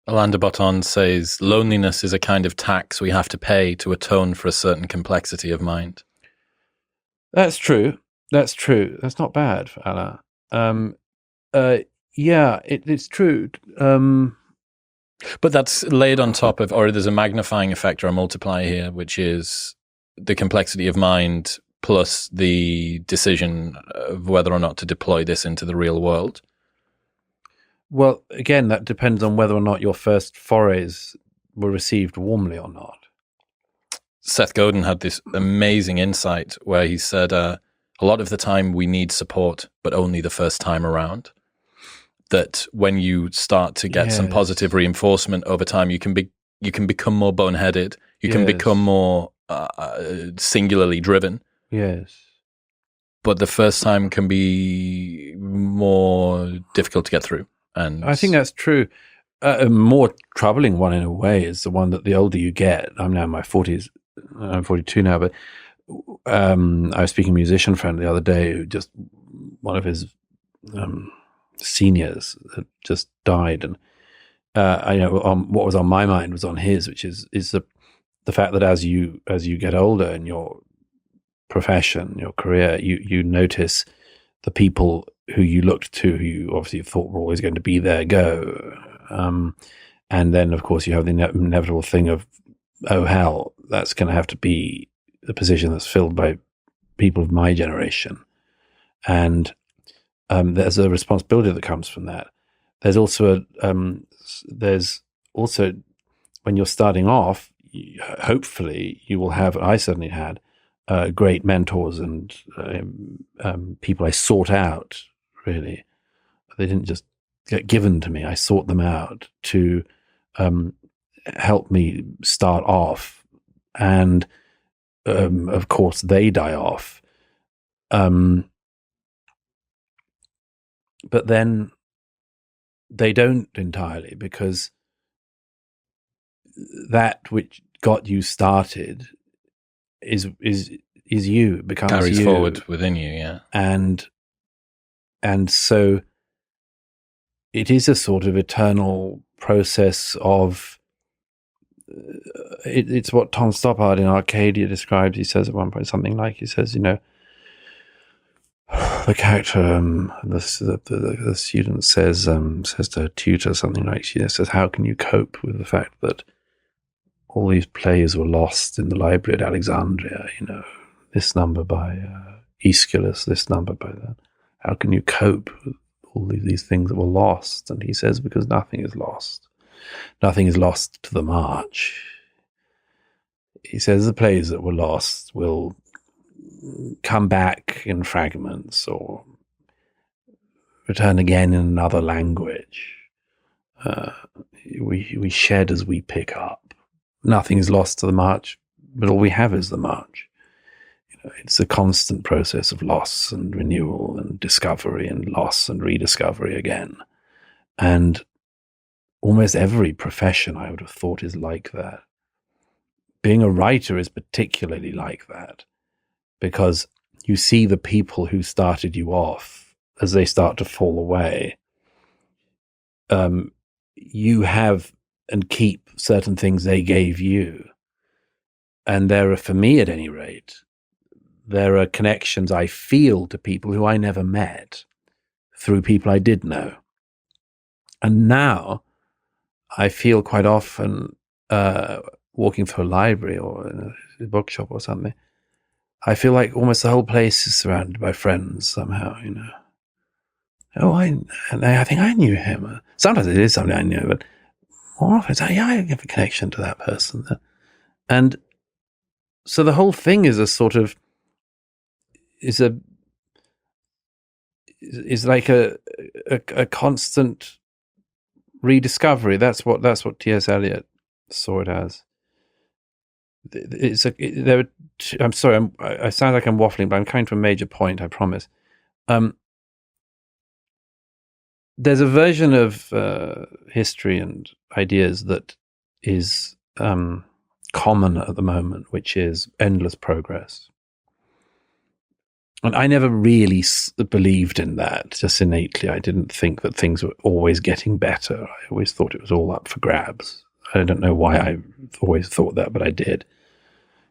Alain de Botton says loneliness is a kind of tax we have to pay to atone for a certain complexity of mind. That's true. That's true. That's not bad for Alain. Um, uh, yeah, it's true. But that's laid on top of, or there's a magnifying effect or a multiplier here, which is the complexity of mind plus the decision of whether or not to deploy this into the real world. Well, again, that depends on whether or not your first forays were received warmly or not. Seth Godin had this amazing insight where he said, a lot of the time we need support, but only the first time around. That when you start to get some positive reinforcement over time, you can become more boneheaded. You can become more singularly driven. Yes. But the first time can be more difficult to get through. And I think that's true. A more troubling one in a way is the one that the older you get. I'm now in my 40s. I'm 42 now, but I was speaking to a musician friend the other day who just, one of his seniors had just died. And I know what was on my mind was on his, which is the fact that as you get older in your profession, your career, you notice the people who you looked to, who you obviously thought were always going to be there, go. And then, of course, you have the inevitable thing of, oh, hell, that's going to have to be the position that's filled by people of my generation. And there's a responsibility that comes from that. There's also when you're starting off, hopefully you will have, I certainly had, great mentors and people I sought out, really. They didn't just get given to me. I sought them out to help me start off. And, of course, they die off. But then they don't entirely, because that which got you started is you, it becomes carries you. forward within you, yeah. And so it is a sort of eternal process of it's what Tom Stoppard in Arcadia describes. He says at one point something like, he says, the character, the student says to her tutor something like, she says, how can you cope with the fact that all these plays were lost in the library at Alexandria, this number by Aeschylus, this number by that. How can you cope with all these things that were lost? And he says, because nothing is lost. Nothing is lost to the march. He says the plays that were lost will come back in fragments or return again in another language. We shed as we pick up. Nothing is lost to the march, but all we have is the march. It's a constant process of loss and renewal and discovery and loss and rediscovery again. And almost every profession, I would have thought, is like that. Being a writer is particularly like that, because you see the people who started you off as they start to fall away. You have and keep certain things they gave you. And there are, for me at any rate, there are connections I feel to people who I never met through people I did know. And now I feel quite often walking through a library or in a bookshop or something, I feel like almost the whole place is surrounded by friends somehow, Oh, I think I knew him. Sometimes it is somebody I knew, but more often it's like, yeah, I have a connection to that person. And so the whole thing is a sort of, is like a constant rediscovery. That's what T.S. Eliot saw it as. I'm sorry, I sound like I'm waffling, but I'm coming to a major point, I promise. There's a version of history and ideas that is common at the moment, which is endless progress. And I never really believed in that, just innately. I didn't think that things were always getting better. I always thought it was all up for grabs. I don't know why I always thought that, but I did.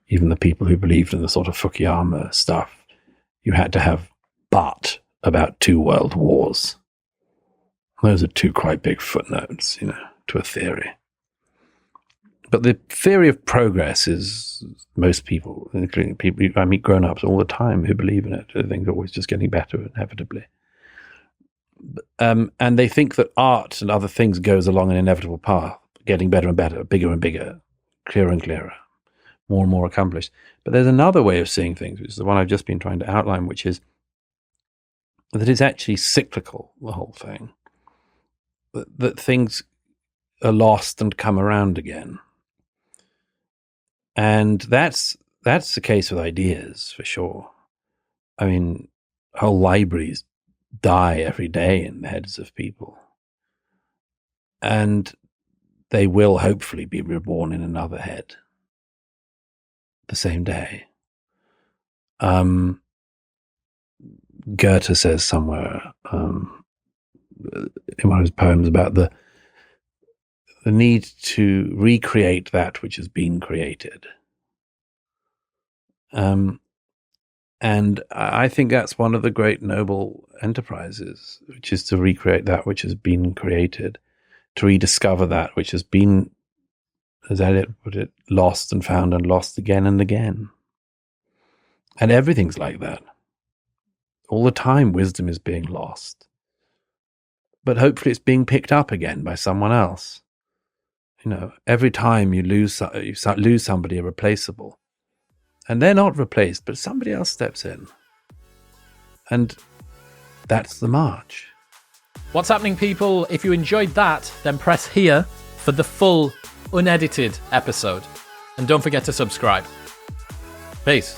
Even the people who believed in the sort of Fukuyama stuff, you had to have but about 2 world wars. Those are 2 quite big footnotes, to a theory. But the theory of progress is, most people, including people I meet grown-ups all the time who believe in it. Things are always just getting better inevitably. And they think that art and other things goes along an inevitable path, getting better and better, bigger and bigger, clearer and clearer, more and more accomplished. But there's another way of seeing things, which is the one I've just been trying to outline, which is that it's actually cyclical, the whole thing. That things are lost and come around again. And that's the case with ideas, for sure. I mean, whole libraries die every day in the heads of people. And they will hopefully be reborn in another head the same day. Goethe says somewhere in one of his poems about the need to recreate that which has been created. And I think that's one of the great noble enterprises, which is to recreate that which has been created, to rediscover that which has been, as Eliot put it, lost and found and lost again and again. And everything's like that. All the time, wisdom is being lost. But hopefully it's being picked up again by someone else. Every time you lose somebody irreplaceable, and they're not replaced, but somebody else steps in. And that's the march. What's happening, people? If you enjoyed that, then press here for the full, unedited episode. And don't forget to subscribe. Peace.